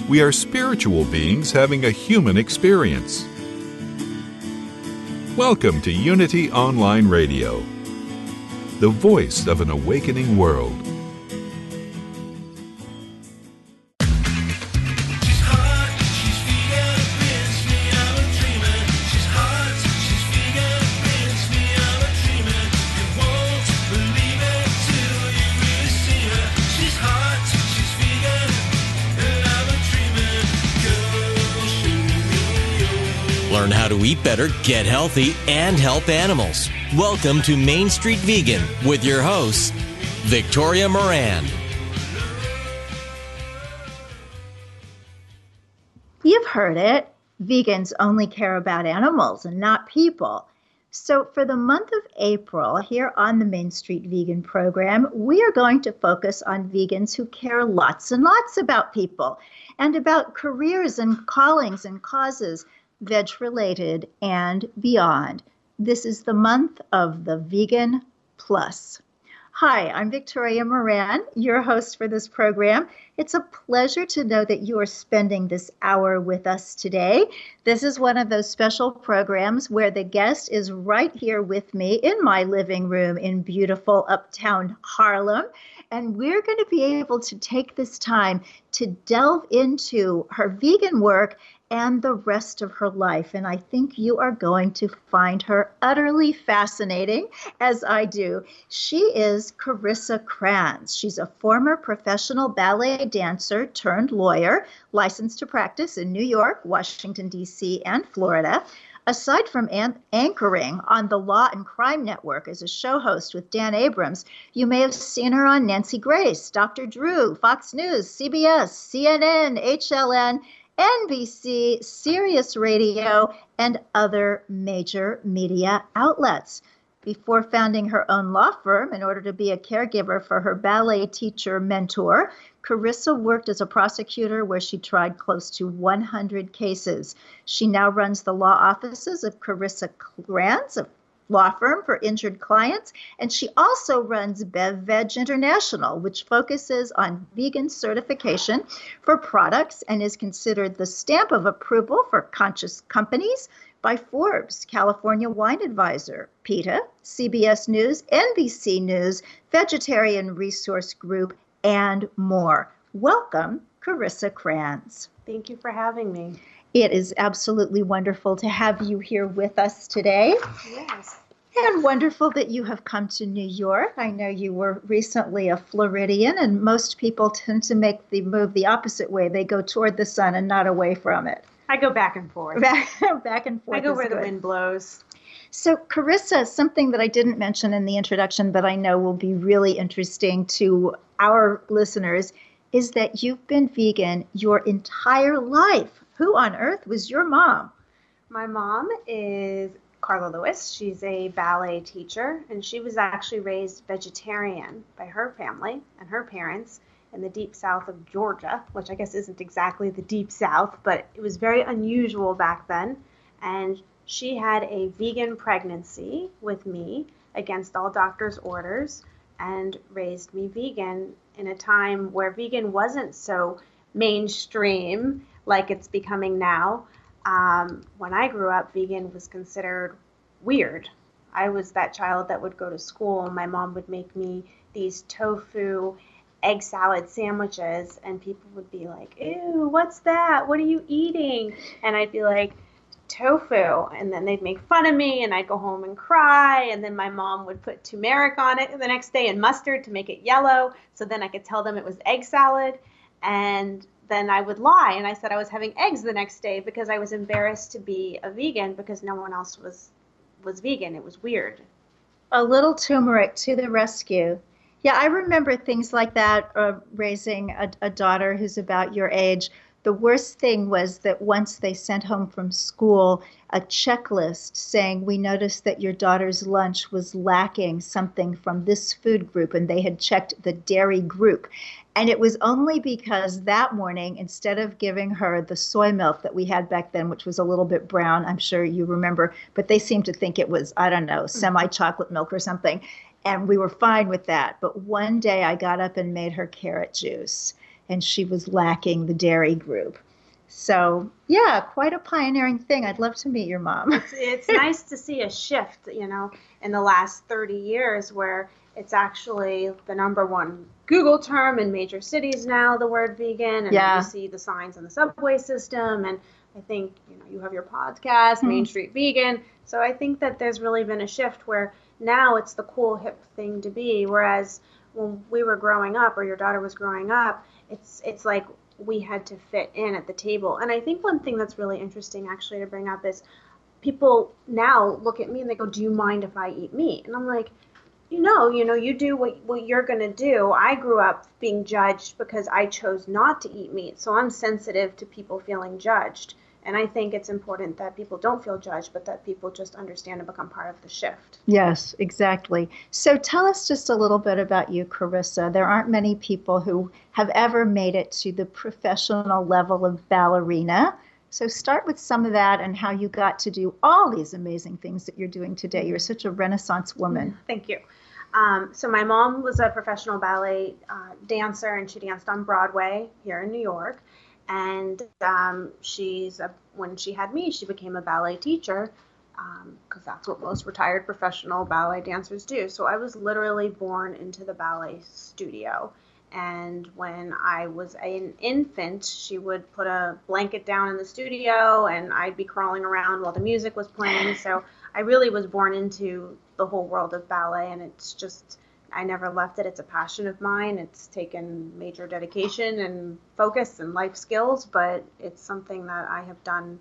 We are spiritual beings having a human experience. Welcome to Unity Online Radio, the voice of an awakening world. Learn how to eat better, get healthy, and help animals. Welcome to Mainstreet Vegan with your host, Victoria Moran. You've heard it. Vegans only care about animals and not people. So for the month of April, here on the Mainstreet Vegan program, we are going to focus on vegans who care lots and lots about people and about careers and callings and causes, veg-related and beyond. This is the month of the Vegan Plus. Hi, I'm Victoria Moran, your host for this program. It's a pleasure to know that you are spending this hour with us today. This is one of those special programs where the guest is right here with me in my living room in beautiful uptown Harlem. And we're going to be able to take this time to delve into her vegan work and the rest of her life. And I think you are going to find her utterly fascinating, as I do. She is Carissa Kranz. She's a former professional ballet dancer turned lawyer, licensed to practice in New York, Washington, D.C., and Florida. Aside from anchoring on the Law and Crime Network as a show host with Dan Abrams, you may have seen her on Nancy Grace, Dr. Drew, Fox News, CBS, CNN, HLN, NBC, Sirius Radio, and other major media outlets. Before founding her own law firm in order to be a caregiver for her ballet teacher mentor, Carissa worked as a prosecutor where she tried close to 100 cases. She now runs the law offices of Carissa Kranz, a law firm for injured clients, and she also runs BevVeg International, which focuses on vegan certification for products and is considered the stamp of approval for conscious companies by Forbes, California Wine Advisor, PETA, CBS News, NBC News, Vegetarian Resource Group, and more. Welcome, Carissa Kranz. Thank you for having me. It is absolutely wonderful to have you here with us today. Yes. And wonderful that you have come to New York. I know you were recently a Floridian, and most people tend to make the move the opposite way. They go toward the sun and not away from it. I go back and forth. Back and forth. I go where good. The wind blows. So, Carissa, something that I didn't mention in the introduction, but I know will be really interesting to our listeners, is that you've been vegan your entire life. Who on earth was your mom? My mom is Carla Lewis. She's a ballet teacher, and she was actually raised vegetarian by her family and her parents in the deep south of Georgia, which I guess isn't exactly the deep south, but it was very unusual back then. And she had a vegan pregnancy with me against all doctors' orders and raised me vegan in a time where vegan wasn't so mainstream like it's becoming now. When I grew up, vegan was considered weird. I was that child that would go to school and my mom would make me these tofu egg salad sandwiches and people would be like, ew, what's that? What are you eating? And I'd be like, tofu. And then they'd make fun of me and I'd go home and cry. And then my mom would put turmeric on it the next day and mustard to make it yellow. So then I could tell them it was egg salad. And then I would lie. And I said I was having eggs the next day because I was embarrassed to be a vegan because no one else was vegan. It was weird. A little turmeric to the rescue. Yeah, I remember things like that, raising a daughter who's about your age. The worst thing was that once they sent home from school a checklist saying, we noticed that your daughter's lunch was lacking something from this food group, and they had checked the dairy group. And it was only because that morning, instead of giving her the soy milk that we had back then, which was a little bit brown, I'm sure you remember, but they seemed to think it was, I don't know, semi-chocolate milk or something. And we were fine with that. But one day I got up and made her carrot juice. and she was lacking the dairy group. So, yeah, quite a pioneering thing. I'd love to meet your mom. It's nice to see a shift, in the last 30 years where it's actually the number one Google term in major cities now, the word vegan, and you see the signs on the subway system. And I think, you have your podcast, Mainstreet Vegan. So I think that there's really been a shift where now it's the cool, hip thing to be. Whereas when we were growing up, or your daughter was growing up, it's like we had to fit in at the table. And I think one thing that's really interesting actually to bring up is people now look at me and they go, do you mind if I eat meat? And I'm like, you do what you're going to do. I grew up being judged because I chose not to eat meat. So I'm sensitive to people feeling judged. And I think it's important that people don't feel judged, but that people just understand and become part of the shift. Yes, exactly. So tell us just a little bit about you, Carissa. There aren't many people who have ever made it to the professional level of ballerina. So start with some of that and how you got to do all these amazing things that you're doing today. You're such a Renaissance woman. Thank you. So my mom was a professional ballet dancer, and she danced on Broadway here in New York. And when she had me, she became a ballet teacher because that's what most retired professional ballet dancers do. So I was literally born into the ballet studio. And when I was an infant, she would put a blanket down in the studio and I'd be crawling around while the music was playing. So I really was born into the whole world of ballet, and it's just, I never left it. It's a passion of mine. It's taken major dedication and focus and life skills, but it's something that I have done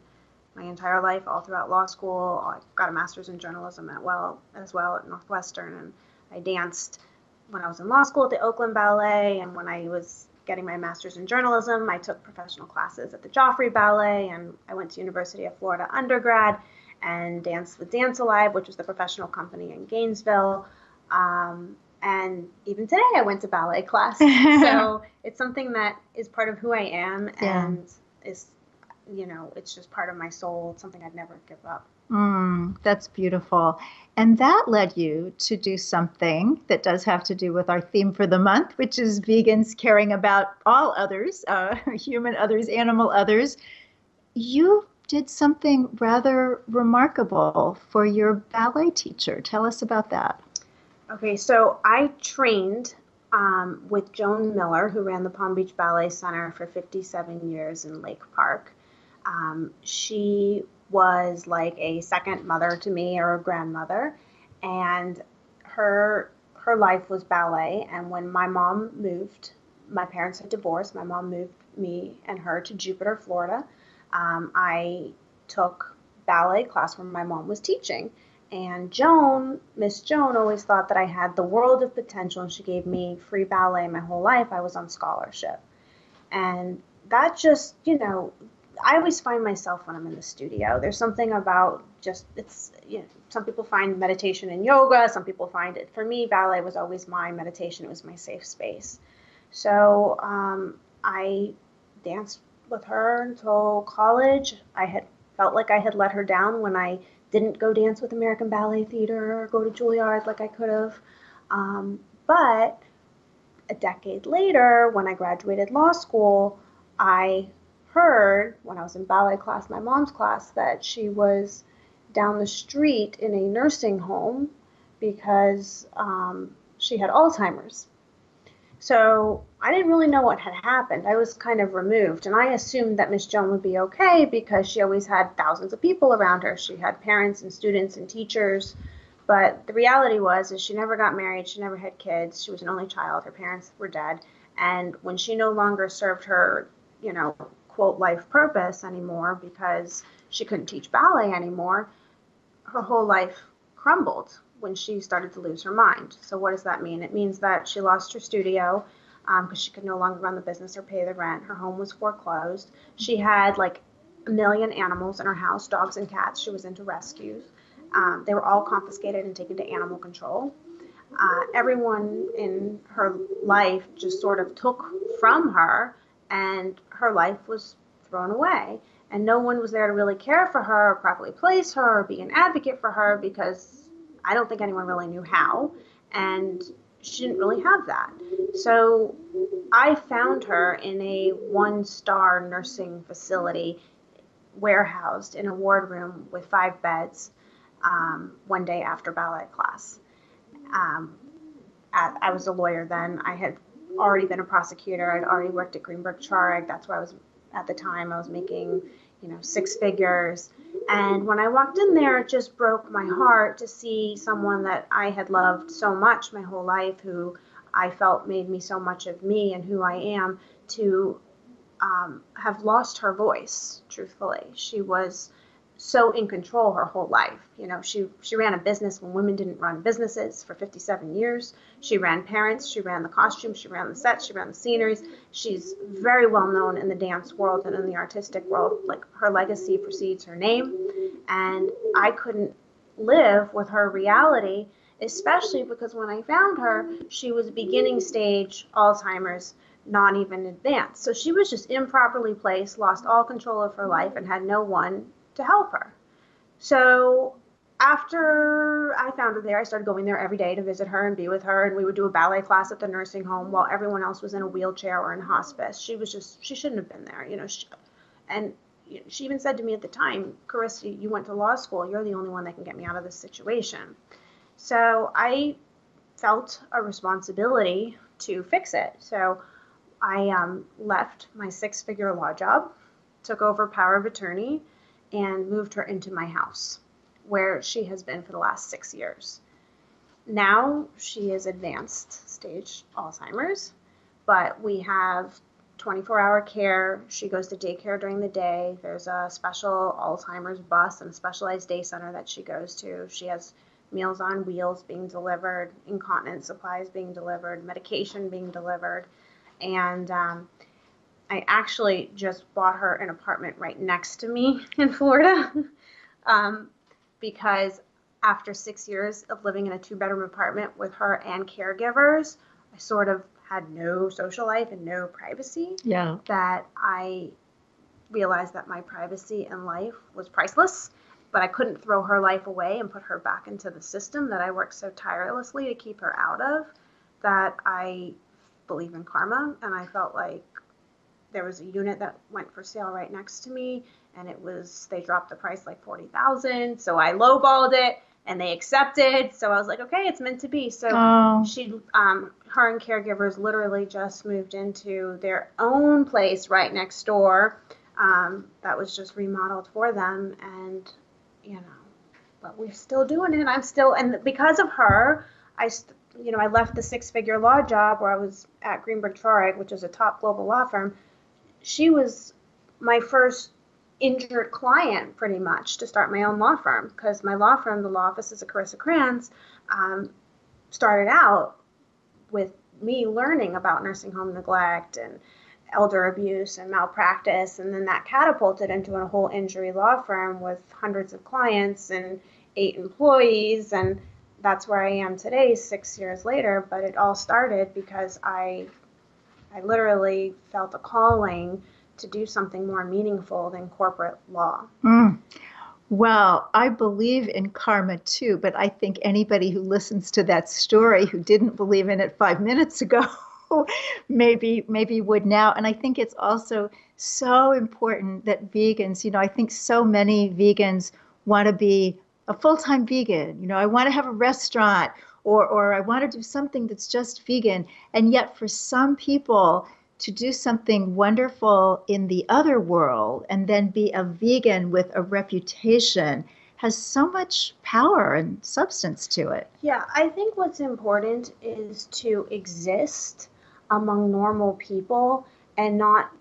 my entire life, all throughout law school. I got a master's in journalism as well at Northwestern, and I danced when I was in law school at the Oakland Ballet, and when I was getting my master's in journalism, I took professional classes at the Joffrey Ballet, and I went to University of Florida undergrad and danced with Dance Alive, which was the professional company in Gainesville. And even today I went to ballet class. So it's something that is part of who I am, and is, it's just part of my soul. It's something I'd never give up. That's beautiful. And that led you to do something that does have to do with our theme for the month, which is vegans caring about all others, human others, animal others. You did something rather remarkable for your ballet teacher. Tell us about that. Okay, so I trained with Joan Miller, who ran the Palm Beach Ballet Center for 57 years in Lake Park. She was like a second mother to me, or a grandmother, and her life was ballet. And when my mom moved, my parents had divorced, my mom moved me and her to Jupiter, Florida. I took ballet class where my mom was teaching. And Miss Joan, always thought that I had the world of potential, and she gave me free ballet my whole life. I was on scholarship. And that just, I always find myself when I'm in the studio. There's something about some people find meditation and yoga. Some people find it. For me, ballet was always my meditation. It was my safe space. So I danced with her until college. I had felt like I had let her down when I didn't go dance with American Ballet Theater or go to Juilliard like I could have. But a decade later, when I graduated law school, I heard when I was in ballet class, my mom's class, that she was down the street in a nursing home because she had Alzheimer's. So I didn't really know what had happened. I was kind of removed, and I assumed that Miss Joan would be okay because she always had thousands of people around her. She had parents and students and teachers, but the reality is she never got married. She never had kids. She was an only child. Her parents were dead, and when she no longer served her, quote, life purpose anymore because she couldn't teach ballet anymore, her whole life crumbled when she started to lose her mind. So what does that mean? It means that she lost her studio because she could no longer run the business or pay the rent. Her home was foreclosed. She had like 1 million animals in her house, dogs and cats. She was into rescues. They were all confiscated and taken to animal control. Everyone in her life just sort of took from her, and her life was thrown away. And no one was there to really care for her or properly place her or be an advocate for her because I don't think anyone really knew how. And she didn't really have that. So I found her in a 1-star nursing facility, warehoused in a ward room with 5 beds, one day after ballet class. I was a lawyer then. I had already been a prosecutor. I'd already worked at Greenberg Traurig. That's where I was at the time. I was making, 6 figures. And when I walked in there, it just broke my heart to see someone that I had loved so much my whole life, who I felt made me so much of me and who I am, to have lost her voice, truthfully. She was so in control her whole life. She ran a business when women didn't run businesses for 57 years. She ran parents, she ran the costumes, she ran the sets, she ran the sceneries. She's very well known in the dance world and in the artistic world. Like, her legacy precedes her name. And I couldn't live with her reality, especially because when I found her, she was beginning stage Alzheimer's, not even advanced. So she was just improperly placed, lost all control of her life, and had no one to help her. So after I found her there, I started going there every day to visit her and be with her, and we would do a ballet class at the nursing home while everyone else was in a wheelchair or in hospice. She shouldn't have been there, and she even said to me at the time, "Carissa, you went to law school. You're the only one that can get me out of this situation." So I felt a responsibility to fix it. So I left my 6-figure law job, took over power of attorney, and moved her into my house, where she has been for the last 6 years. Now she is advanced stage Alzheimer's, but we have 24-hour care. She goes to daycare during the day. There's a special Alzheimer's bus and a specialized day center that she goes to. She has Meals on Wheels being delivered, incontinence supplies being delivered, medication being delivered. And I actually just bought her an apartment right next to me in Florida because after 6 years of living in a 2-bedroom apartment with her and caregivers, I sort of had no social life and no privacy. Yeah. That I realized that my privacy in life was priceless, but I couldn't throw her life away and put her back into the system that I worked so tirelessly to keep her out of. That I believe in karma, and I felt like there was a unit that went for sale right next to me, and they dropped the price like $40,000, so I lowballed it, and they accepted. So I was like, okay, it's meant to be. So her and caregivers literally just moved into their own place right next door that was just remodeled for them, and but we're still doing it. And because of her, I left the 6-figure law job where I was at Greenberg Traurig, which is a top global law firm. She was my first injured client, pretty much, to start my own law firm, because my law firm, the law offices of Carissa Kranz, started out with me learning about nursing home neglect and elder abuse and malpractice, and then that catapulted into a whole injury law firm with hundreds of clients and 8 employees, and that's where I am today, 6 years later. But it all started because I literally felt a calling to do something more meaningful than corporate law. Well, I believe in karma too, but I think anybody who listens to that story who didn't believe in it 5 minutes ago maybe would now. And I think it's also so important that vegans, I think so many vegans want to be a full-time vegan. I want to have a restaurant or I want to do something that's just vegan. And yet for some people to do something wonderful in the other world and then be a vegan with a reputation has so much power and substance to it. Yeah, I think what's important is to exist among normal people and not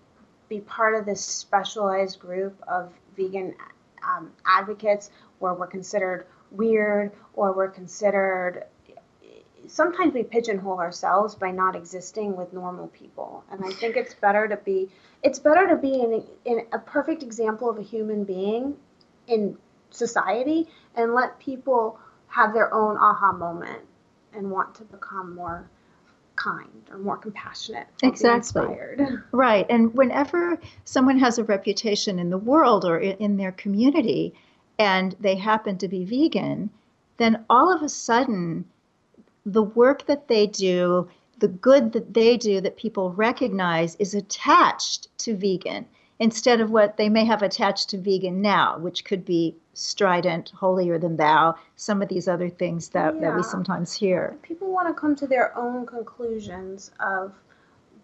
be part of this specialized group of vegan advocates where we're considered weird or we're considered, sometimes we pigeonhole ourselves by not existing with normal people. And I think it's better to be in a perfect example of a human being in society and let people have their own aha moment and want to become more kind or more compassionate. Exactly. Inspired. Right. And whenever someone has a reputation in the world or in their community and they happen to be vegan, then all of a sudden the work that they do, the good that they do that people recognize is attached to vegan instead of what they may have attached to vegan now, which could be strident, holier than thou, some of these other things that we sometimes hear. People want to come to their own conclusions of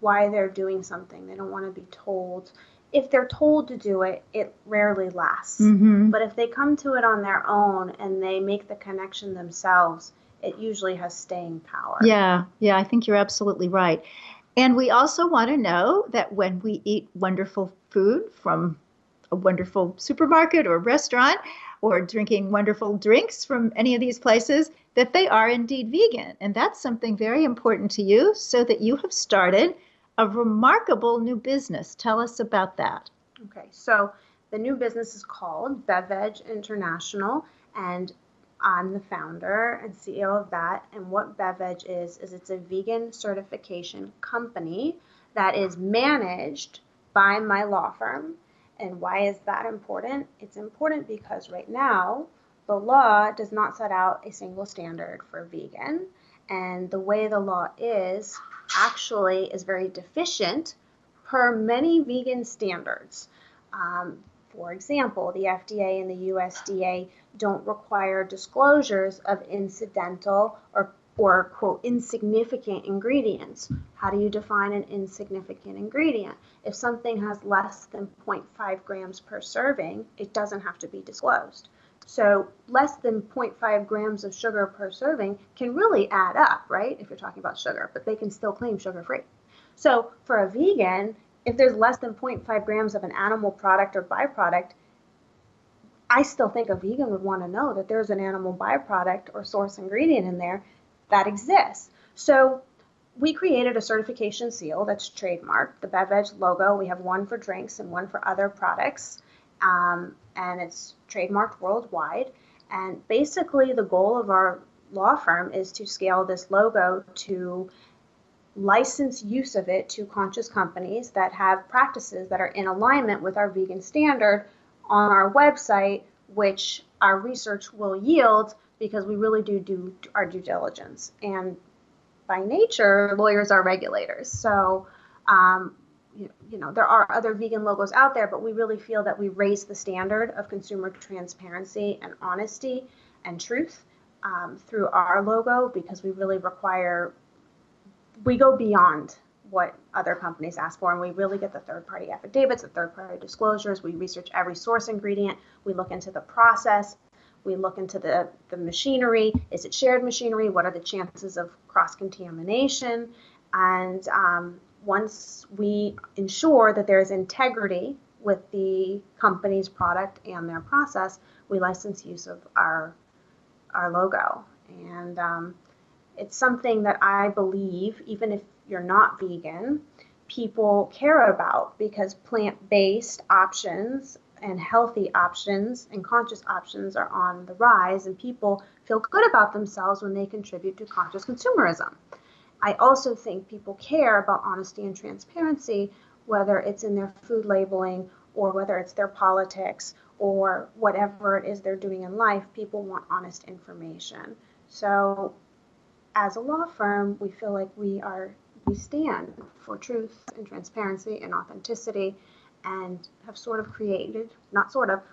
why they're doing something. They don't want to be told. If they're told to do it, it rarely lasts. Mm-hmm. But if they come to it on their own and they make the connection themselves, it usually has staying power. Yeah, I think you're absolutely right. And we also want to know that when we eat wonderful food from a wonderful supermarket or restaurant, or drinking wonderful drinks from any of these places, that they are indeed vegan. And that's something very important to you, so that you have started a remarkable new business. Tell us about that. Okay, so the new business is called BevVeg International, and I'm the founder and CEO of that. And what BevVeg is it's a vegan certification company that is managed by my law firm. And why is that important? It's important because right now, the law does not set out a single standard for vegan. And the way the law is actually is very deficient per many vegan standards. For example, the FDA and the USDA don't require disclosures of incidental or quote, insignificant ingredients. How do you define an insignificant ingredient? If something has less than 0.5 grams per serving, it doesn't have to be disclosed. So less than 0.5 grams of sugar per serving can really add up, right? If you're talking about sugar, but they can still claim sugar-free. So for a vegan, if there's less than 0.5 grams of an animal product or byproduct, I still think a vegan would want to know that there's an animal byproduct or source ingredient in there that exists. So we created a certification seal that's trademarked, the BevVeg logo. We have one for drinks and one for other products, and it's trademarked worldwide. And basically the goal of our law firm is to scale this logo to license use of it to conscious companies that have practices that are in alignment with our vegan standard on our website, which our research will yield because we really do our due diligence. And by nature, lawyers are regulators. So, there are other vegan logos out there, but we really feel that we raise the standard of consumer transparency and honesty and truth through our logo, because we really we go beyond what other companies ask for, and we really get the third-party affidavits, the third-party disclosures. We research every source ingredient. We look into the process. We look into the machinery. Is it shared machinery? What are the chances of cross-contamination? And once we ensure that there is integrity with the company's product and their process, we license use of our logo. And it's something that I believe, even if you're not vegan, people care about, because plant-based options and healthy options and conscious options are on the rise, and people feel good about themselves when they contribute to conscious consumerism. I also think people care about honesty and transparency, whether it's in their food labeling or whether it's their politics or whatever it is they're doing in life. People want honest information. So as a law firm, we feel like we stand for truth and transparency and authenticity, and have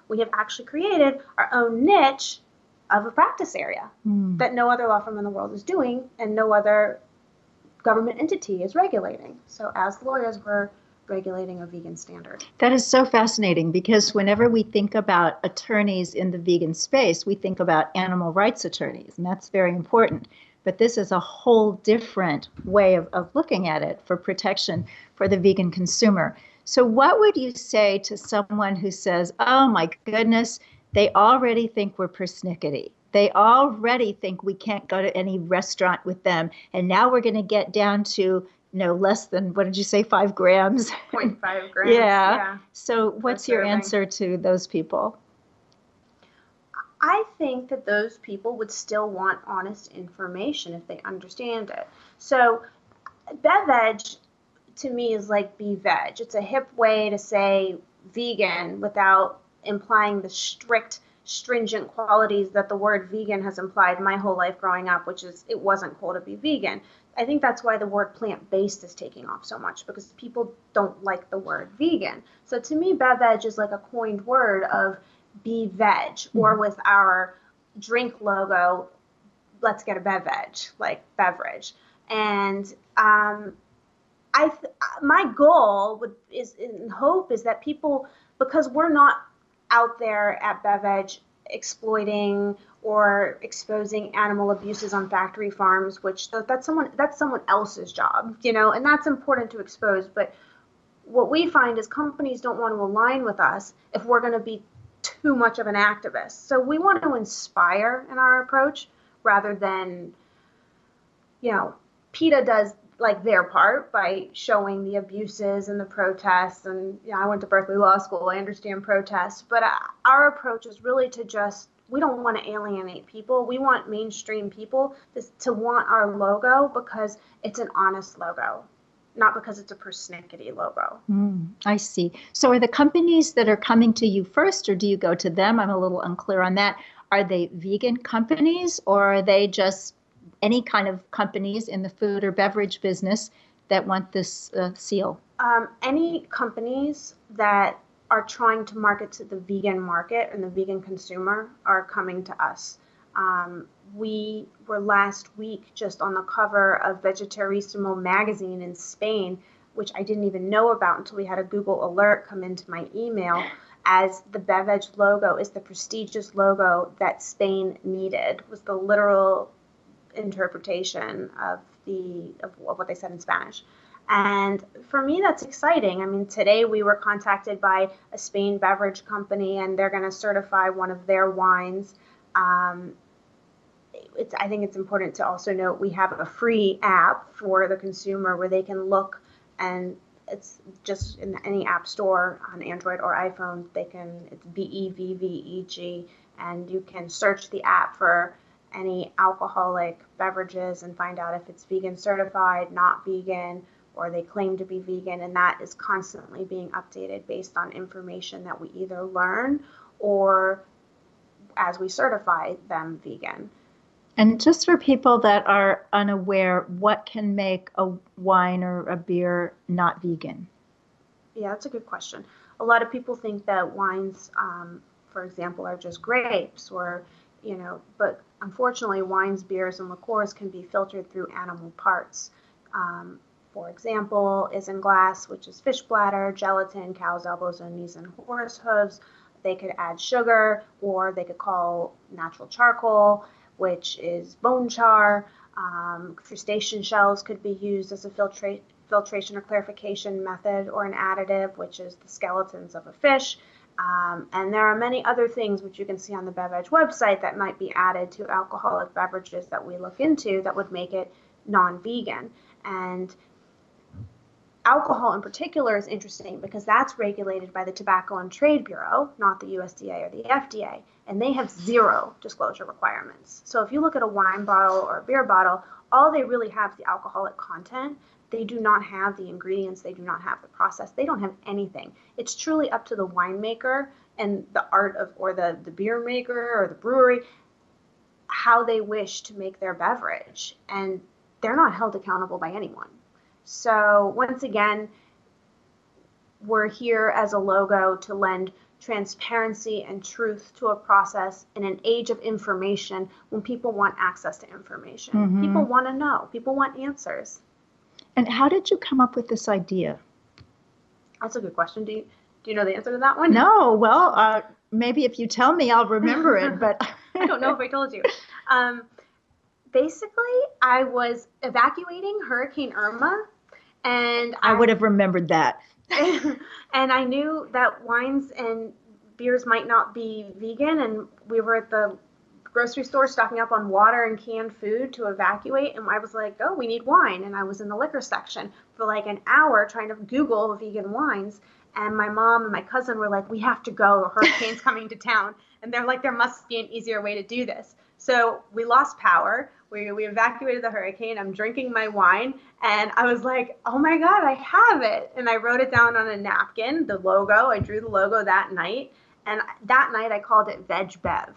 we have actually created our own niche of a practice area that no other law firm in the world is doing and no other government entity is regulating. So as lawyers, we're regulating a vegan standard. That is so fascinating, because whenever we think about attorneys in the vegan space, we think about animal rights attorneys, and that's very important. But this is a whole different way of looking at it for protection for the vegan consumer. So what would you say to someone who says, oh my goodness, they already think we're persnickety. They already think we can't go to any restaurant with them. And now we're going to get down to less than, what did you say, 5 grams? 0.5 grams. Yeah. So what's your answer to those people? I think that those people would still want honest information if they understand it. So BevVeg to me is like be veg. It's a hip way to say vegan without implying the strict stringent qualities that the word vegan has implied my whole life growing up, which is it wasn't cool to be vegan. I think that's why the word plant-based is taking off so much, because people don't like the word vegan. So to me, BevVeg is like a coined word of be veg, or with our drink logo, let's get a BevVeg, like beverage. And my goal is that people, because we're not out there at BevVeg exploiting or exposing animal abuses on factory farms, which that's someone else's job, and that's important to expose. But what we find is companies don't want to align with us if we're going to be too much of an activist. So we want to inspire in our approach rather than, PETA does like their part by showing the abuses and the protests. And I went to Berkeley Law School. I understand protests, but our approach is really to we don't want to alienate people. We want mainstream people to want our logo because it's an honest logo, not because it's a persnickety logo. I see. So are the companies that are coming to you first, or do you go to them? I'm a little unclear on that. Are they vegan companies, or are they just any kind of companies in the food or beverage business that want this seal? Any companies that are trying to market to the vegan market and the vegan consumer are coming to us. We were last week just on the cover of Vegetarissimo magazine in Spain, which I didn't even know about until we had a Google alert come into my email, as the BevVeg logo is the prestigious logo that Spain needed, was the literal interpretation of what they said in Spanish. And for me, that's exciting. I mean, today we were contacted by a Spain beverage company, and they're going to certify one of their wines. I think it's important to also note we have a free app for the consumer where they can look, and it's just in any app store on Android or iPhone. It's BEVVEG, and you can search the app for any alcoholic beverages and find out if it's vegan certified, not vegan, or they claim to be vegan, and that is constantly being updated based on information that we either learn or as we certify them vegan. And just for people that are unaware, what can make a wine or a beer not vegan? Yeah, that's a good question. A lot of people think that wines, for example, are just grapes, or but unfortunately, wines, beers, and liqueurs can be filtered through animal parts. For example, isinglass, which is fish bladder, gelatin, cow's elbows and knees, and horse hooves. They could add sugar, or they could call natural charcoal, which is bone char. Crustacean shells could be used as a filtration or clarification method, or an additive, which is the skeletons of a fish. And there are many other things which you can see on the BevVeg website that might be added to alcoholic beverages that we look into that would make it non-vegan. And alcohol in particular is interesting because that's regulated by the Tobacco and Trade Bureau, not the USDA or the FDA, and they have zero disclosure requirements. So if you look at a wine bottle or a beer bottle, all they really have is the alcoholic content. They do not have the ingredients. They do not have the process. They don't have anything. It's truly up to the winemaker and the art of, or the beer maker or the brewery, how they wish to make their beverage. And they're not held accountable by anyone. So once again, we're here as a logo to lend transparency and truth to a process in an age of information when people want access to information. Mm-hmm. People want to know. People want answers. And how did you come up with this idea? That's a good question. Do you know the answer to that one? No. Well, maybe if you tell me, I'll remember it. But I don't know if I told you. Basically, I was evacuating Hurricane Irma, and I would have remembered that. And I knew that wines and beers might not be vegan, and we were at the grocery store stocking up on water and canned food to evacuate, and I was like, oh, we need wine. And I was in the liquor section for like an hour trying to Google vegan wines, and my mom and my cousin were like, we have to go, a hurricane's coming to town. And they're like, there must be an easier way to do this. So we lost power. We evacuated the hurricane. I'm drinking my wine, and I was like, oh my God, I have it. And I wrote it down on a napkin, the logo. I drew the logo that night. And that night I called it Veg Bev.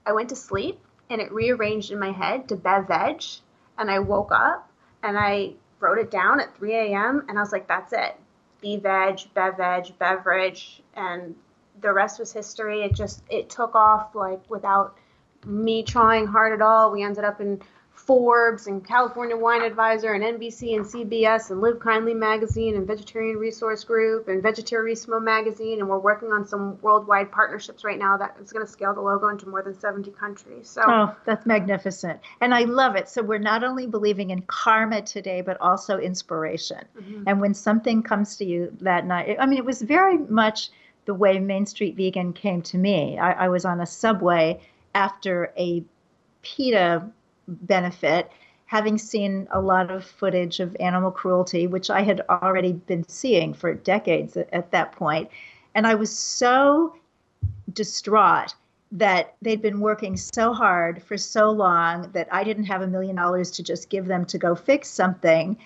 I went to sleep and it rearranged in my head to BevVeg. And I woke up and I wrote it down at 3 a.m. and I was like, that's it. Be-veg, BevVeg, beverage. And the rest was history. It took off like without me trying hard at all. We ended up in Forbes and California Wine Advisor and NBC and CBS and Live Kindly magazine and Vegetarian Resource Group and Vegetarismo magazine, and we're working on some worldwide partnerships right now that is going to scale the logo into more than 70 countries. So, oh, that's magnificent. And I love it. So we're not only believing in karma today, but also inspiration. Mm-hmm. And when something comes to you that night, I mean, it was very much the way Mainstreet Vegan came to me. I was on a subway after a PETA benefit, having seen a lot of footage of animal cruelty, which I had already been seeing for decades at that point. And I was so distraught that they'd been working so hard for so long that I didn't have $1 million to just give them to go fix something.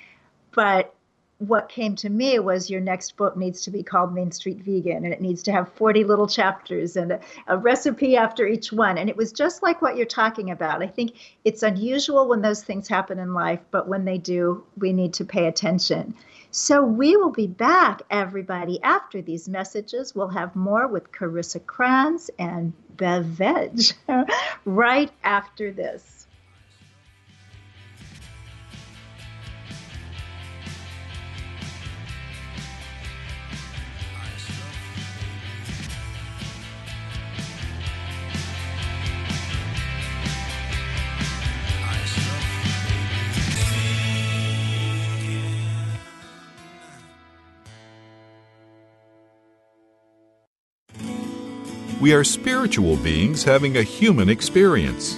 But what came to me was, your next book needs to be called Mainstreet Vegan, and it needs to have 40 little chapters and a recipe after each one. And it was just like what you're talking about. I think it's unusual when those things happen in life, but when they do, we need to pay attention. So we will be back, everybody, after these messages. We'll have more with Carissa Kranz and BevVeg right after this. We are spiritual beings having a human experience.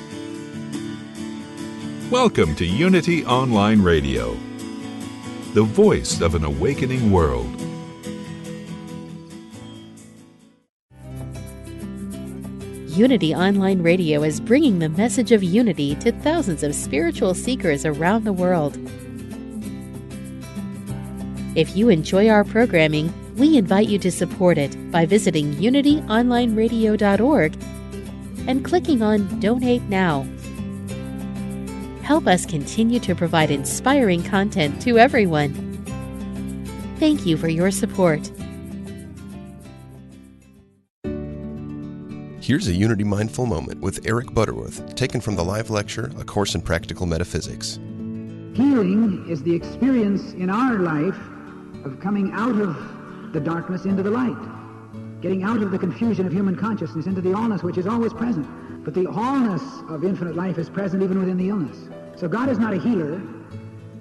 Welcome to Unity Online Radio, the voice of an awakening world. Unity Online Radio is bringing the message of unity to thousands of spiritual seekers around the world. If you enjoy our programming, we invite you to support it by visiting unityonlineradio.org and clicking on Donate Now. Help us continue to provide inspiring content to everyone. Thank you for your support. Here's a Unity Mindful Moment with Eric Butterworth, taken from the live lecture, A Course in Practical Metaphysics. Healing is the experience in our life of coming out of the darkness into the light, getting out of the confusion of human consciousness into the allness which is always present. But the allness of infinite life is present even within the illness. So God is not a healer.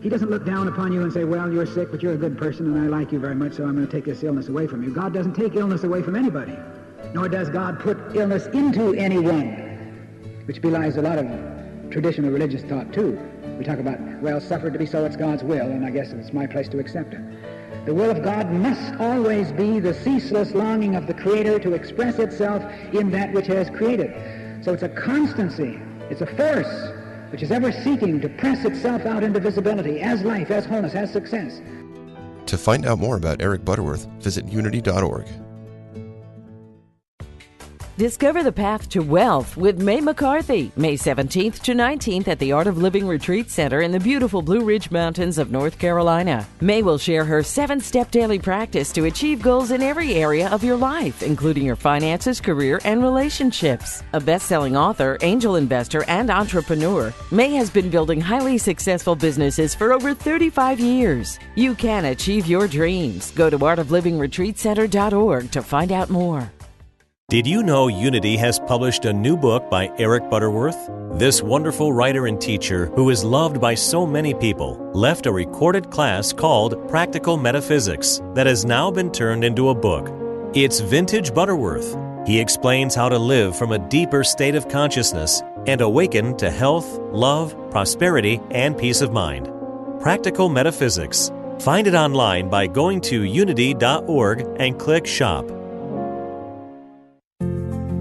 He doesn't look down upon you and say, well, you're sick, but you're a good person and I like you very much, so I'm going to take this illness away from you. God doesn't take illness away from anybody, nor does God put illness into anyone, which belies a lot of traditional religious thought too. We talk about, well, suffered to be so, it's God's will, and I guess it's my place to accept it. The will of God must always be the ceaseless longing of the Creator to express itself in that which has created. So it's a constancy, it's a force which is ever seeking to press itself out into visibility as life, as wholeness, as success. To find out more about Eric Butterworth, visit unity.org. Discover the path to wealth with Mae McCarthy, May 17th to 19th at the Art of Living Retreat Center in the beautiful Blue Ridge Mountains of North Carolina. Mae will share her 7-step daily practice to achieve goals in every area of your life, including your finances, career, and relationships. A best-selling author, angel investor, and entrepreneur, Mae has been building highly successful businesses for over 35 years. You can achieve your dreams. Go to artoflivingretreatcenter.org to find out more. Did you know Unity has published a new book by Eric Butterworth? This wonderful writer and teacher, who is loved by so many people, left a recorded class called Practical Metaphysics that has now been turned into a book. It's vintage Butterworth. He explains how to live from a deeper state of consciousness and awaken to health, love, prosperity, and peace of mind. Practical Metaphysics. Find it online by going to unity.org and click Shop.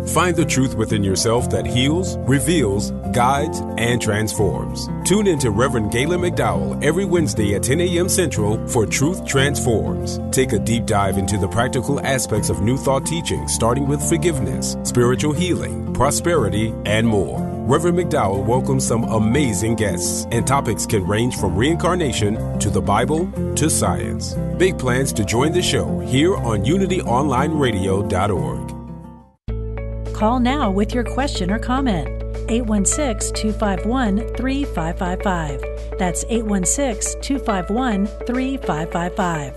Find the truth within yourself that heals, reveals, guides, and transforms. Tune in to Reverend Galen McDowell every Wednesday at 10 a.m. Central for Truth Transforms. Take a deep dive into the practical aspects of New Thought teaching, starting with forgiveness, spiritual healing, prosperity, and more. Reverend McDowell welcomes some amazing guests, and topics can range from reincarnation to the Bible to science. Big plans to join the show here on UnityOnlineRadio.org. Call now with your question or comment. 816-251-3555. That's 816-251-3555.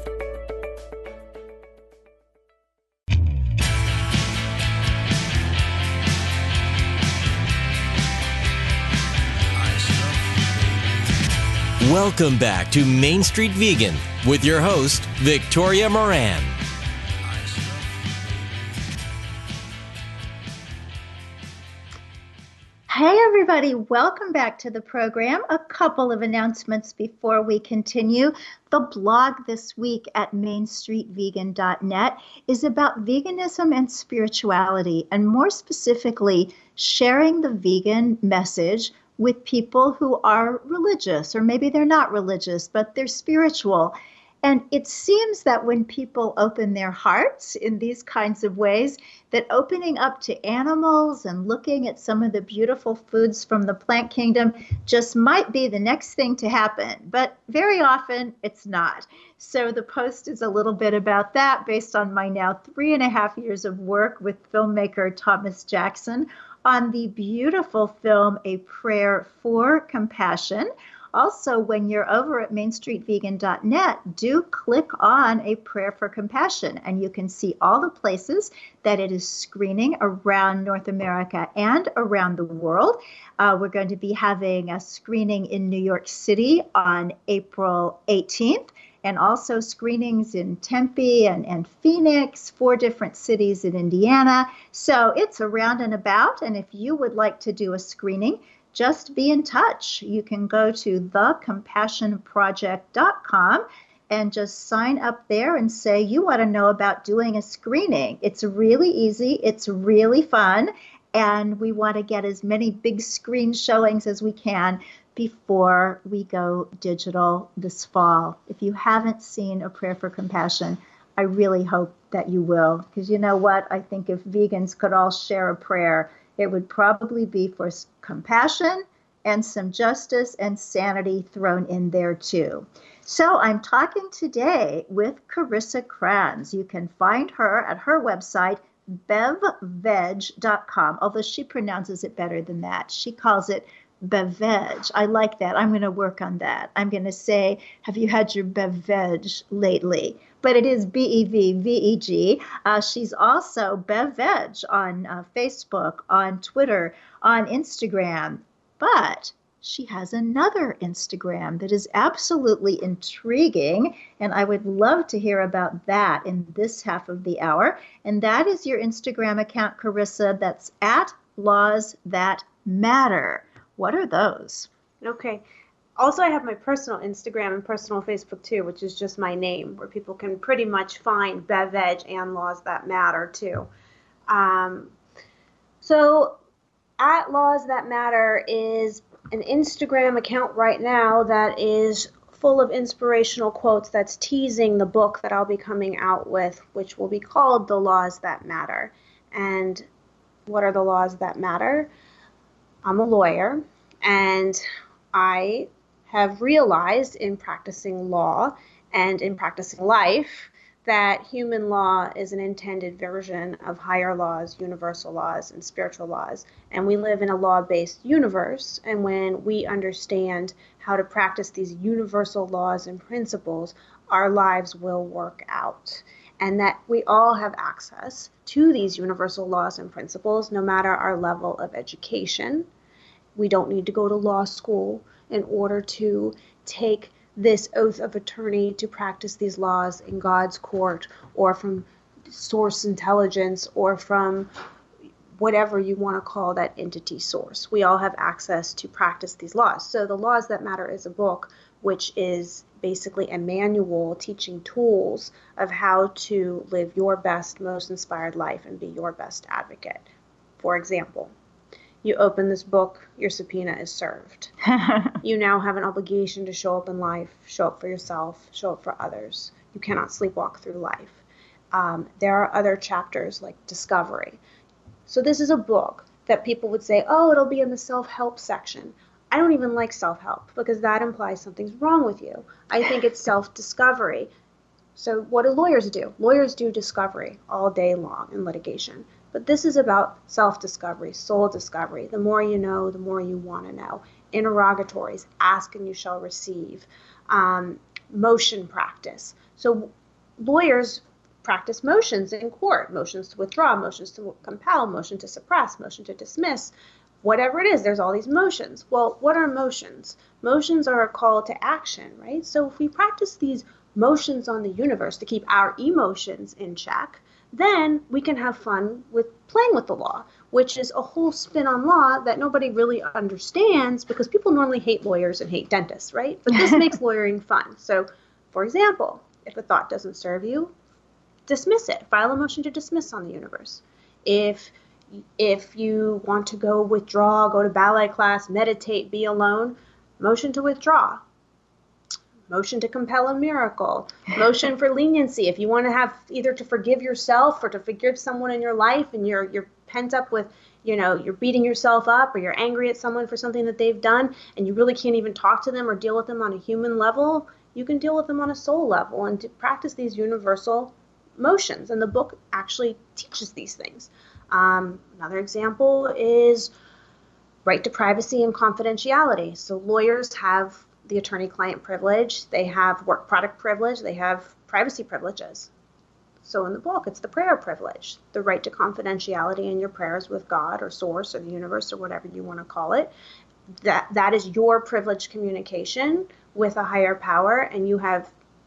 Welcome back to Mainstreet Vegan with your host, Victoria Moran. Hey everybody, welcome back to the program. A couple of announcements before we continue. The blog this week at mainstreetvegan.net is about veganism and spirituality, and more specifically, sharing the vegan message with people who are religious, or maybe they're not religious, but they're spiritual. And it seems that when people open their hearts in these kinds of ways, that opening up to animals and looking at some of the beautiful foods from the plant kingdom just might be the next thing to happen. But very often it's not. So the post is a little bit about that based on my now 3.5 years of work with filmmaker Thomas Jackson on the beautiful film, A Prayer for Compassion. Also, when you're over at mainstreetvegan.net, do click on A Prayer for Compassion, and you can see all the places that it is screening around North America and around the world. We're going to be having a screening in New York City on April 18th, and also screenings in Tempe and Phoenix, 4 different cities in Indiana. So it's around and about, and if you would like to do a screening, just be in touch. You can go to thecompassionproject.com and just sign up there and say you want to know about doing a screening. It's really easy. It's really fun. And we want to get as many big screen showings as we can before we go digital this fall. If you haven't seen A Prayer for Compassion, I really hope that you will. Because you know what? I think if vegans could all share a prayer, it would probably be for compassion and some justice and sanity thrown in there too. So I'm talking today with Carissa Kranz. You can find her at her website, BevVeg.com, although she pronounces it better than that. She calls it BevVeg. I like that. I'm going to work on that. I'm going to say, have you had your BevVeg lately? But it is BevVeg. She's also BevVeg on Facebook, on Twitter, on Instagram. But she has another Instagram that is absolutely intriguing, and I would love to hear about that in this half of the hour. And that is your Instagram account, Carissa, that's at Laws That Matter. What are those? Okay. Also, I have my personal Instagram and personal Facebook too, which is just my name, where people can pretty much find BevVeg and Laws That Matter too. So at Laws That Matter is an Instagram account right now that is full of inspirational quotes that's teasing the book that I'll be coming out with, which will be called The Laws That Matter. And what are the laws that matter? I'm a lawyer, and I have realized in practicing law and in practicing life that human law is an intended version of higher laws, universal laws, and spiritual laws. And we live in a law-based universe, and when we understand how to practice these universal laws and principles, our lives will work out. And that we all have access to these universal laws and principles, no matter our level of education. We don't need to go to law school in order to take this oath of attorney to practice these laws in God's court, or from source intelligence, or from whatever you want to call that entity source. We all have access to practice these laws. So The Laws That Matter is a book which is basically a manual teaching tools of how to live your best, most inspired life and be your best advocate. For example, you open this book, your subpoena is served. You now have an obligation to show up in life, show up for yourself, show up for others. You cannot sleepwalk through life. There are other chapters like discovery. So this is a book that people would say, oh, it'll be in the self-help section. I don't even like self-help because that implies something's wrong with you. I think it's self-discovery. So what do lawyers do? Lawyers do discovery all day long in litigation. But this is about self-discovery, soul discovery. The more you know, the more you want to know. Interrogatories, ask and you shall receive. Motion practice. So lawyers practice motions in court, motions to withdraw, motions to compel, motion to suppress, motion to dismiss, whatever it is, there's all these motions. Well, what are motions? Motions are a call to action, right? So if we practice these motions on the universe to keep our emotions in check, then we can have fun with playing with the law, which is a whole spin on law that nobody really understands because people normally hate lawyers and hate dentists, right? But this makes lawyering fun. So, for example, if a thought doesn't serve you, dismiss it. File a motion to dismiss on the universe. If you want to go withdraw, go to ballet class, meditate, be alone, motion to withdraw. Motion to compel a miracle, motion for leniency. If you want to have either to forgive yourself or to forgive someone in your life and you're pent up with, you're beating yourself up or you're angry at someone for something that they've done and you really can't even talk to them or deal with them on a human level, you can deal with them on a soul level and to practice these universal motions. And the book actually teaches these things. Another example is right to privacy and confidentiality. So lawyers have the attorney-client privilege, they have work product privilege, they have privacy privileges. So in the book, it's the prayer privilege, the right to confidentiality in your prayers with God or source or the universe or whatever you want to call it. That is your privileged communication with a higher power, and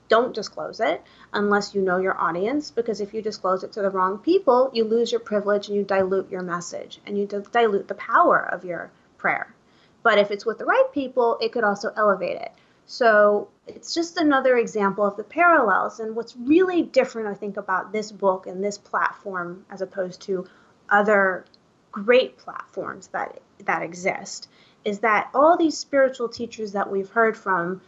don't disclose it unless you know your audience, because if you disclose it to the wrong people, you lose your privilege and you dilute your message and you dilute the power of your prayer. But if it's with the right people, it could also elevate it. So it's just another example of the parallels. And what's really different, I think, about this book and this platform as opposed to other great platforms that exist is that all these spiritual teachers that we've heard from,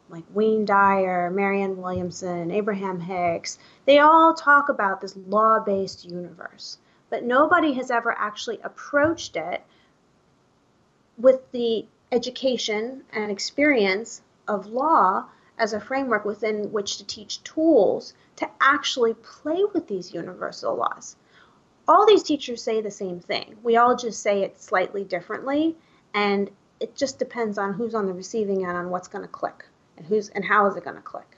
like Wayne Dyer, Marianne Williamson, Abraham Hicks, they all talk about this law-based universe. But nobody has ever actually approached it with the education and experience of law as a framework within which to teach tools to actually play with these universal laws. All these teachers say the same thing. We all just say it slightly differently, and it just depends on who's on the receiving end on what's going to click and how is it going to click.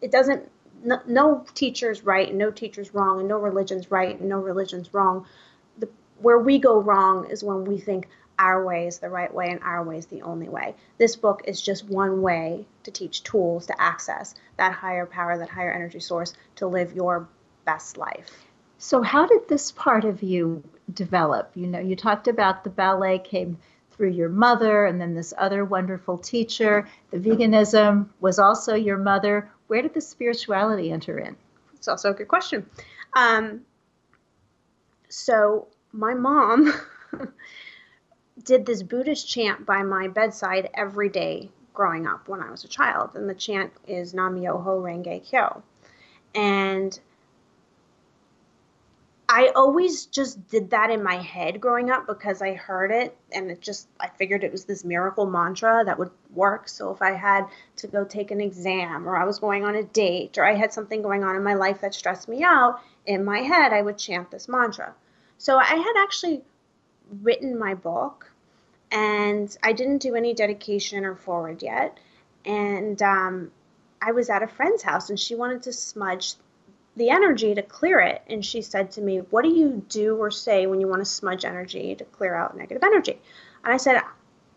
It doesn't. No teacher's right and no teacher's wrong, and no religion's right and no religion's wrong. Where we go wrong is when we think our way is the right way and our way is the only way. This book is just one way to teach tools to access that higher power, that higher energy source to live your best life. So how did this part of you develop? You talked about the ballet came through your mother and then this other wonderful teacher. The veganism was also your mother. Where did the spirituality enter in? It's also a good question. So my mom did this Buddhist chant by my bedside every day growing up when I was a child. And the chant is Nam-myoho Renge Kyo. And I always just did that in my head growing up because I heard it and I figured it was this miracle mantra that would work. So if I had to go take an exam or I was going on a date or I had something going on in my life that stressed me out, in my head I would chant this mantra. So I had actually written my book and I didn't do any dedication or forward yet. And I was at a friend's house and she wanted to smudge the energy to clear it. And she said to me, what do you do or say when you want to smudge energy to clear out negative energy? And I said,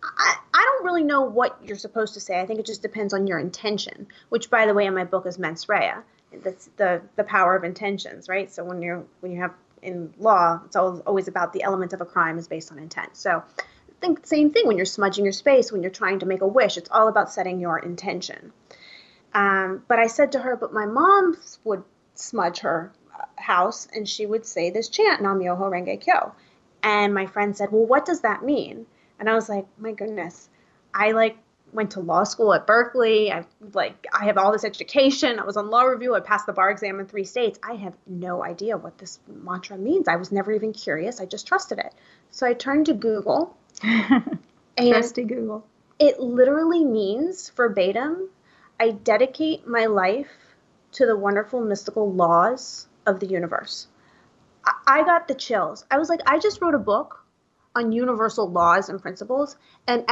I don't really know what you're supposed to say. I think it just depends on your intention, which, by the way, in my book is mens rea. That's the power of intentions, right? So when you have in law, it's always about the element of a crime is based on intent. So I think the same thing when you're smudging your space, when you're trying to make a wish, it's all about setting your intention. But I said to her, but my mom would smudge her house and she would say this chant, Nam Myoho Renge Kyo. And my friend said, well, what does that mean? And I was like, my goodness, I went to law school at Berkeley. I have all this education. I was on law review. I passed the bar exam in 3 states. I have no idea what this mantra means. I was never even curious. I just trusted it. So I turned to Google. Trusty Google. It literally means, verbatim, I dedicate my life to the wonderful mystical laws of the universe. I got the chills. I was like, I just wrote a book on universal laws and principles. And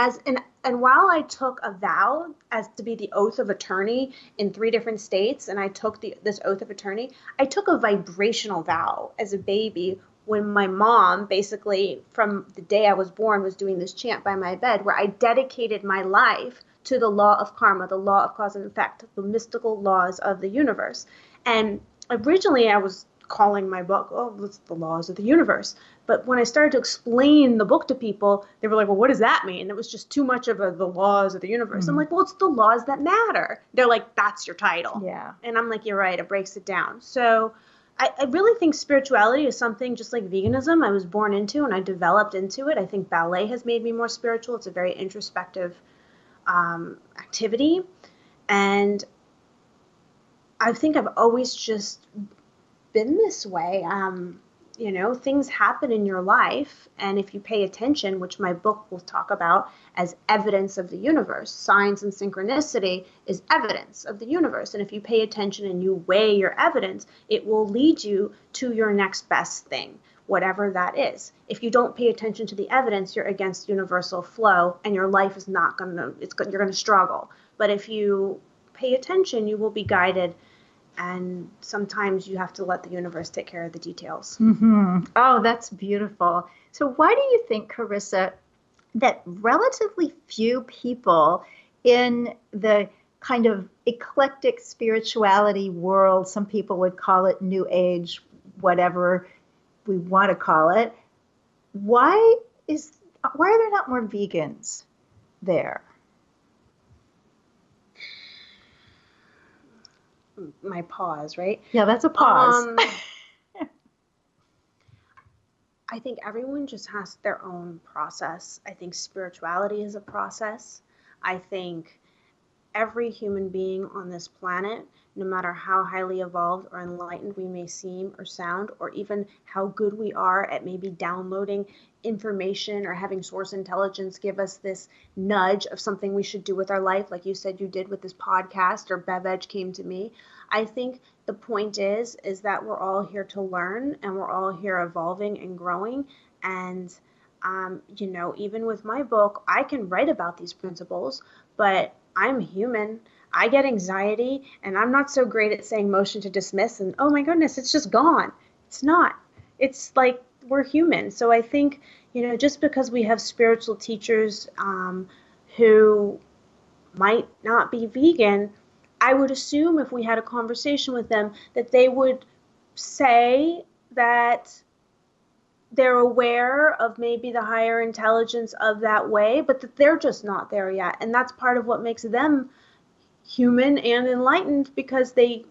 while I took a vow as to be the oath of attorney in 3 different states, and I took this oath of attorney, I took a vibrational vow as a baby when my mom, basically from the day I was born, was doing this chant by my bed, where I dedicated my life to the law of karma, the law of cause and effect, the mystical laws of the universe. And originally I was calling my book, it's the laws of the universe. But when I started to explain the book to people, they were like, well, what does that mean? It was just too much of the laws of the universe. Mm-hmm. I'm like, well, it's the laws that matter. They're like, that's your title. Yeah. And I'm like, you're right. It breaks it down. So I really think spirituality is something just like veganism I was born into and I developed into it. I think ballet has made me more spiritual. It's a very introspective activity. And I think I've always just been this way. Things happen in your life, and if you pay attention, which my book will talk about as evidence of the universe, signs and synchronicity is evidence of the universe. And if you pay attention and you weigh your evidence, it will lead you to your next best thing, whatever that is. If you don't pay attention to the evidence, you're against universal flow, and your life is not you're going to struggle. But if you pay attention, you will be guided. And sometimes you have to let the universe take care of the details. Mm-hmm. Oh, that's beautiful. So why do you think, Carissa, that relatively few people in the kind of eclectic spirituality world, some people would call it New Age, whatever we want to call it, why are there not more vegans there? My pause, right? Yeah, that's a pause. I think everyone just has their own process. I think spirituality is a process. I think every human being on this planet, no matter how highly evolved or enlightened we may seem or sound, or even how good we are at maybe downloading information or having source intelligence give us this nudge of something we should do with our life, like you said you did with this podcast, or BevVeg came to me. I think the point is that we're all here to learn, and we're all here evolving and growing. And, even with my book, I can write about these principles, but I'm human. I get anxiety, and I'm not so great at saying motion to dismiss, and oh my goodness, it's just gone. It's not. It's like we're human. So I think, just because we have spiritual teachers who might not be vegan, I would assume if we had a conversation with them that they would say that they're aware of maybe the higher intelligence of that way, but that they're just not there yet. And that's part of what makes them human and enlightened, because they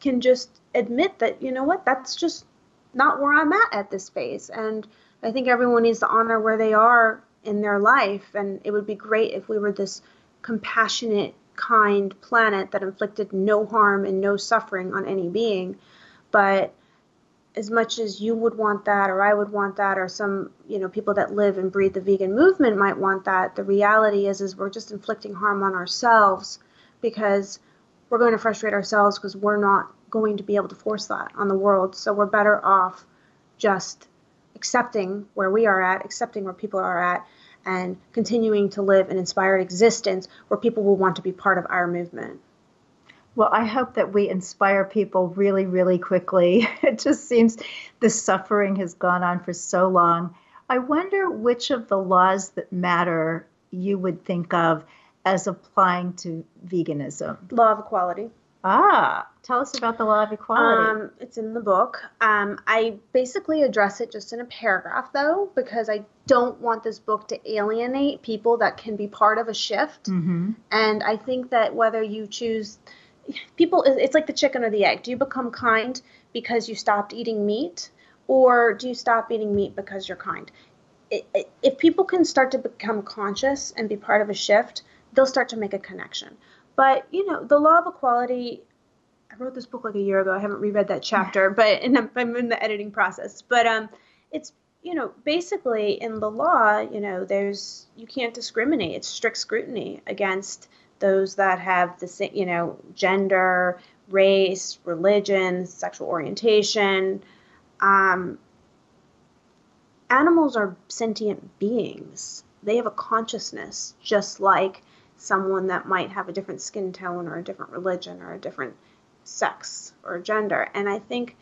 can just admit that, that's just not where I'm at this phase. And I think everyone needs to honor where they are in their life. And it would be great if we were this compassionate, kind planet that inflicted no harm and no suffering on any being. But as much as you would want that, or I would want that, or some, people that live and breathe the vegan movement might want that, the reality is we're just inflicting harm on ourselves, because we're going to frustrate ourselves, because we're not going to be able to force that on the world. So we're better off just accepting where we are at, accepting where people are at, and continuing to live an inspired existence where people will want to be part of our movement. Well, I hope that we inspire people really, really quickly. It just seems the suffering has gone on for so long. I wonder which of the laws that matter you would think of as applying to veganism. Law of equality. Tell us about the law of equality. It's in the book. I basically address it just in a paragraph, though, because I don't want this book to alienate people that can be part of a shift. Mm-hmm. And I think that whether you choose people, it's like the chicken or the egg. Do you become kind because you stopped eating meat, or do you stop eating meat because you're kind? If people can start to become conscious and be part of a shift, they'll start to make a connection. But, the law of equality, I wrote this book like a year ago. I haven't reread that chapter, but I'm in the editing process. But it's, basically in the law, you can't discriminate. It's strict scrutiny against those that have the same, gender, race, religion, sexual orientation. Animals are sentient beings. They have a consciousness, just like someone that might have a different skin tone or a different religion or a different sex or gender. And I think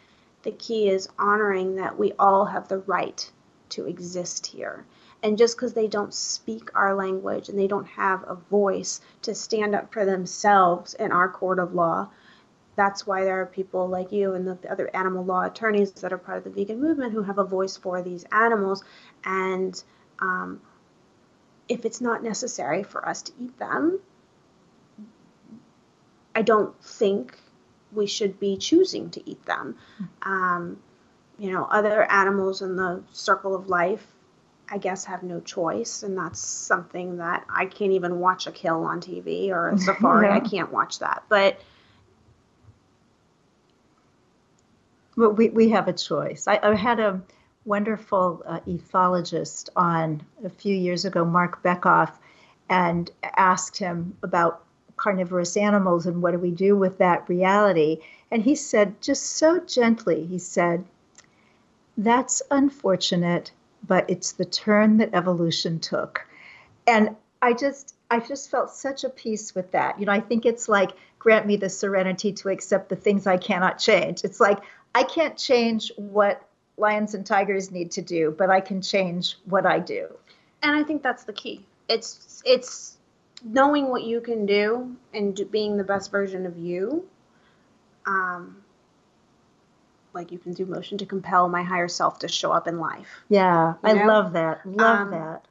the key is honoring that we all have the right to exist here. And just because they don't speak our language and they don't have a voice to stand up for themselves in our court of law, that's why there are people like you and the other animal law attorneys that are part of the vegan movement who have a voice for these animals. And if it's not necessary for us to eat them, I don't think we should be choosing to eat them. Other animals in the circle of life, I guess, have no choice. And that's something that I can't even watch a kill on TV or a safari. I can't watch that. But we have a choice. I had a wonderful ethologist on a few years ago, Mark Beckoff, and asked him about carnivorous animals and what do we do with that reality. And he said, just so gently, he said, that's unfortunate, but it's the turn that evolution took. And I just felt such a peace with that. I think it's like, grant me the serenity to accept the things I cannot change. It's like, I can't change what lions and tigers need to do, but I can change what I do. And I think that's the key. It's knowing what you can do and being the best version of you. Like you can do motion to compel my higher self to show up in life. Yeah, I love that. Love that.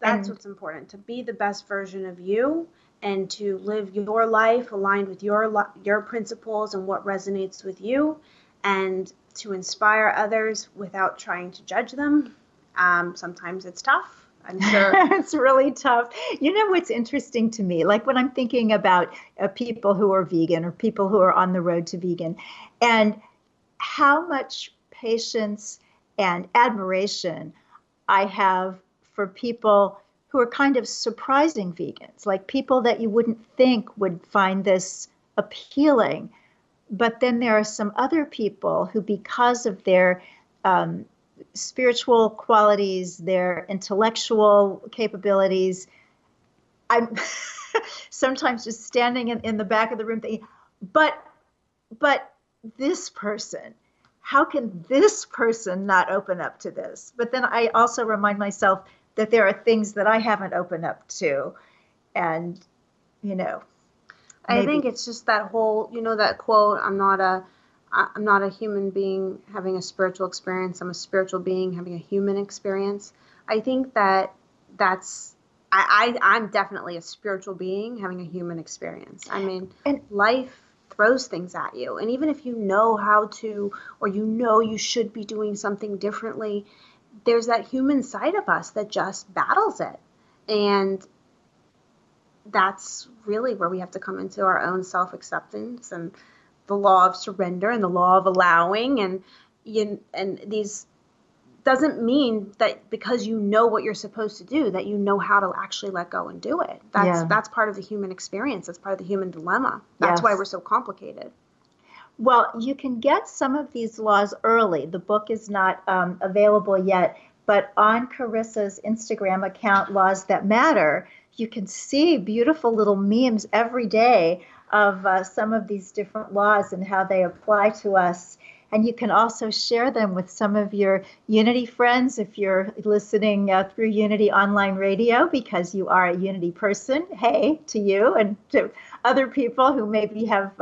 That's what's important, to be the best version of you and to live your life aligned with your principles and what resonates with you, and to inspire others without trying to judge them. Sometimes it's tough. I'm sure it's really tough. What's interesting to me, like when I'm thinking about people who are vegan or people who are on the road to vegan, and how much patience and admiration I have for people who are kind of surprising vegans, like people that you wouldn't think would find this appealing. But then there are some other people who, because of their spiritual qualities, their intellectual capabilities, I'm sometimes just standing in the back of the room thinking, but this person, how can this person not open up to this? But then I also remind myself that there are things that I haven't opened up to. And, I think it's just that whole, that quote, I'm not a human being having a spiritual experience. I'm a spiritual being having a human experience. I think I'm definitely a spiritual being having a human experience. I mean, life throws things at you. And even if you know how to, or you should be doing something differently, there's that human side of us that just battles it. And that's really where we have to come into our own self-acceptance and the law of surrender and the law of allowing. And these doesn't mean that because you know what you're supposed to do, that you know how to actually let go and do it. That's part of the human experience. That's part of the human dilemma. That's why we're so complicated. Well, you can get some of these laws early. The book is not available yet, but on Carissa's Instagram account, Laws That Matter, you can see beautiful little memes every day of some of these different laws and how they apply to us. And you can also share them with some of your Unity friends if you're listening through Unity Online Radio, because you are a Unity person. Hey, to you and to other people who maybe have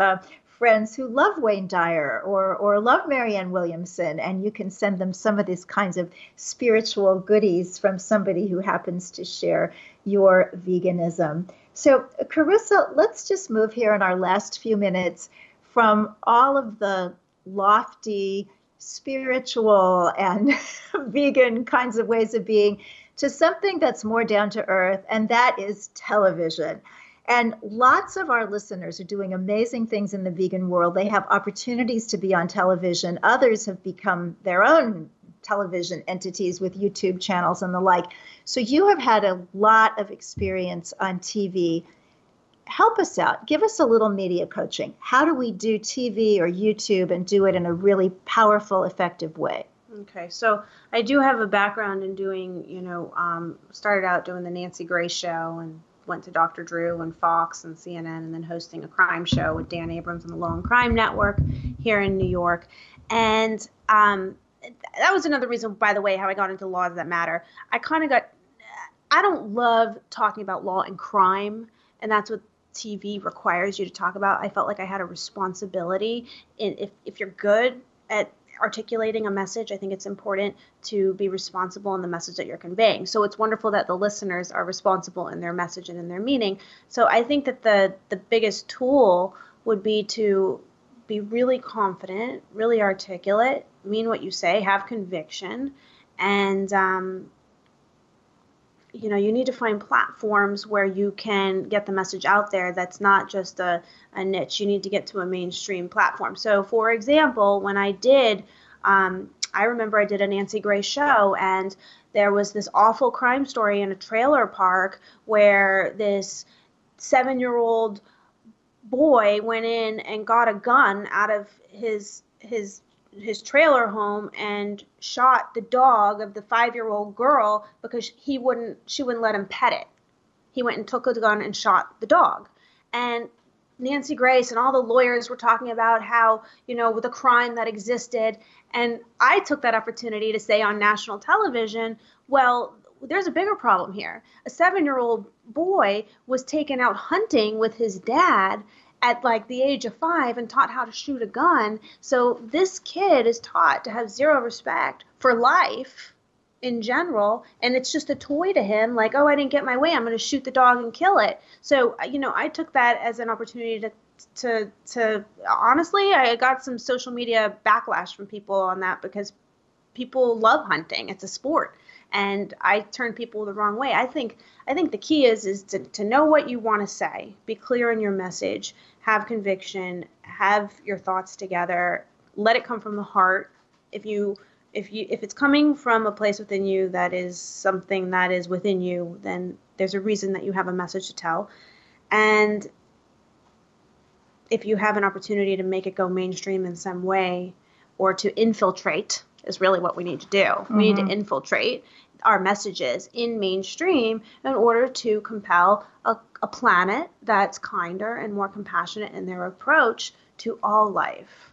friends who love Wayne Dyer or love Marianne Williamson, and you can send them some of these kinds of spiritual goodies from somebody who happens to share your veganism. So, Carissa, let's just move here in our last few minutes from all of the lofty, spiritual and vegan kinds of ways of being to something that's more down to earth, and that is television. And lots of our listeners are doing amazing things in the vegan world. They have opportunities to be on television. Others have become their own television entities with YouTube channels and the like. So you have had a lot of experience on TV. Help us out. Give us a little media coaching. How do we do TV or YouTube and do it in a really powerful, effective way? Okay, so I do have a background in doing, started out doing the Nancy Grace show and went to Dr. Drew and Fox and CNN and then hosting a crime show with Dan Abrams on the Law and Crime Network here in New York. And that was another reason, by the way, how I got into Laws That Matter. I don't love talking about law and crime, and that's what TV requires you to talk about. I felt like I had a responsibility. If you're good at articulating a message, I think it's important to be responsible in the message that you're conveying. So it's wonderful that the listeners are responsible in their message and in their meaning. So I think that the biggest tool would be to be really confident, really articulate, mean what you say, have conviction, and you need to find platforms where you can get the message out there that's not just a niche. You need to get to a mainstream platform. So, for example, when I did, I remember I did a Nancy Grace show, and there was this awful crime story in a trailer park where this 7-year-old boy went in and got a gun out of his trailer home and shot the dog of the 5-year-old girl because she wouldn't let him pet it. He went and took the gun and shot the dog. And Nancy Grace and all the lawyers were talking about how, with the crime that existed. And I took that opportunity to say on national television, well, there's a bigger problem here. A 7-year-old boy was taken out hunting with his dad at like the age of 5 and taught how to shoot a gun. So this kid is taught to have zero respect for life in general, and it's just a toy to him, like, oh, I didn't get my way, I'm going to shoot the dog and kill it. So, I took that as an opportunity to honestly, I got some social media backlash from people on that because people love hunting. It's a sport. And I turn people the wrong way. I think the key is to know what you want to say, be clear in your message, have conviction, have your thoughts together, let it come from the heart. If it's coming from a place within you that is something that is within you, then there's a reason that you have a message to tell. And if you have an opportunity to make it go mainstream in some way or to infiltrate, is really what we need to do. Mm-hmm. We need to infiltrate our messages in mainstream in order to compel a planet that's kinder and more compassionate in their approach to all life.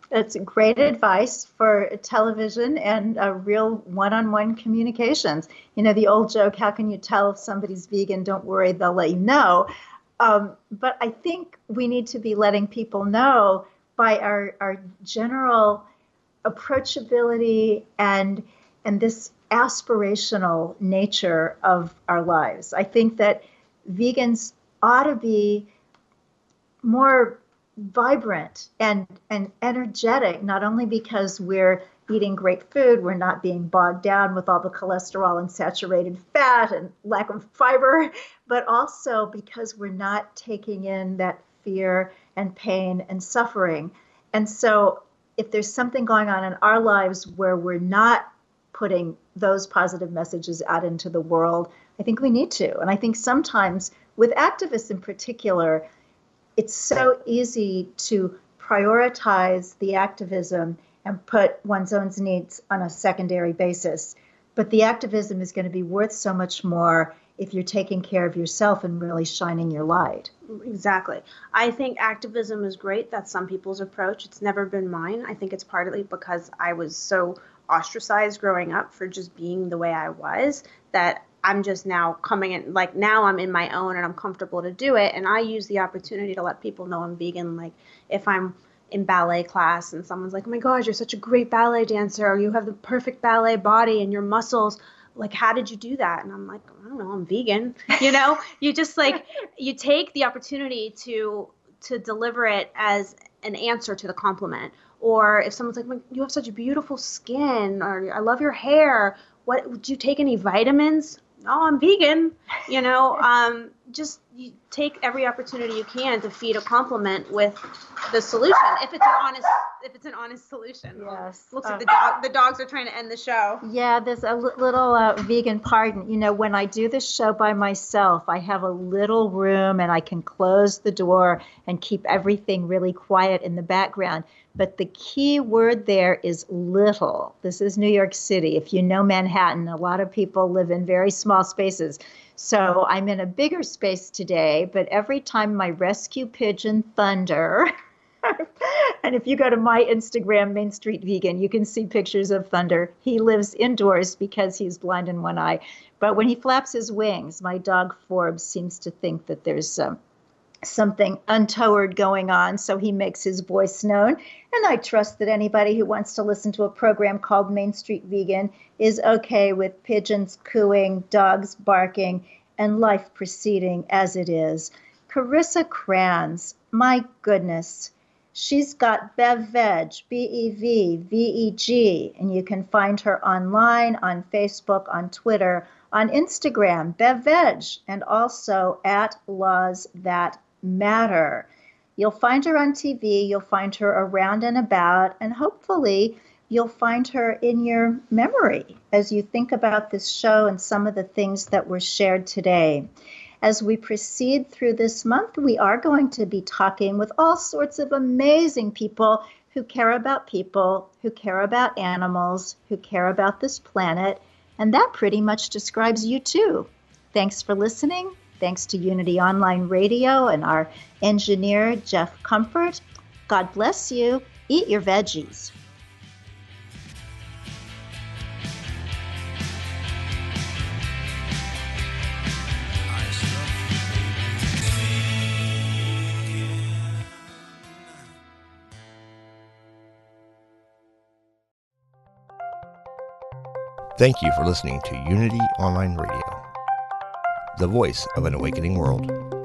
That's great advice for television and real one-on-one communications. The old joke, how can you tell if somebody's vegan? Don't worry, they'll let you know. But I think we need to be letting people know by our general approachability and this aspirational nature of our lives. I think that vegans ought to be more vibrant and energetic, not only because we're eating great food, we're not being bogged down with all the cholesterol and saturated fat and lack of fiber, but also because we're not taking in that fear and pain and suffering. And so if there's something going on in our lives where we're not putting those positive messages out into the world, I think we need to. And I think sometimes with activists in particular, it's so easy to prioritize the activism and put one's own needs on a secondary basis. But the activism is going to be worth so much more if you're taking care of yourself and really shining your light. Exactly. I think activism is great. That's some people's approach. It's never been mine. I think it's partly because I was so ostracized growing up for just being the way I was that I'm just now coming in, like now I'm in my own and I'm comfortable to do it. And I use the opportunity to let people know I'm vegan. Like if I'm in ballet class and someone's like, oh my gosh, you're such a great ballet dancer, or you have the perfect ballet body and your muscles, like, how did you do that? And I'm like, I don't know, I'm vegan. You just like, you take the opportunity to deliver it as an answer to the compliment, Or if someone's like, you have such beautiful skin, or I love your hair. Do you take any vitamins? No, I'm vegan. Just you take every opportunity you can to feed a compliment with the solution. If it's an honest solution. Yes. Looks like the dogs are trying to end the show. Yeah, there's a little vegan pardon. When I do this show by myself, I have a little room and I can close the door and keep everything really quiet in the background. But the key word there is little. This is New York City. If you know Manhattan, a lot of people live in very small spaces. So I'm in a bigger space today, but every time my rescue pigeon Thunder, and if you go to my Instagram, Mainstreet Vegan, you can see pictures of Thunder. He lives indoors because he's blind in one eye. But when he flaps his wings, my dog Forbes seems to think that there's something untoward going on, so he makes his voice known. And I trust that anybody who wants to listen to a program called Mainstreet Vegan is okay with pigeons cooing, dogs barking, and life proceeding as it is. Carissa Kranz, my goodness, she's got BevVeg, BevVeg, and you can find her online, on Facebook, on Twitter, on Instagram, BevVeg, and also at Laws That Matter. You'll find her on TV, you'll find her around and about, and hopefully you'll find her in your memory as you think about this show and some of the things that were shared today. As we proceed through this month, we are going to be talking with all sorts of amazing people who care about people, who care about animals, who care about this planet, and that pretty much describes you too. Thanks for listening. Thanks to Unity Online Radio and our engineer, Jeff Comfort. God bless you. Eat your veggies. Thank you for listening to Unity Online Radio, the voice of an awakening world.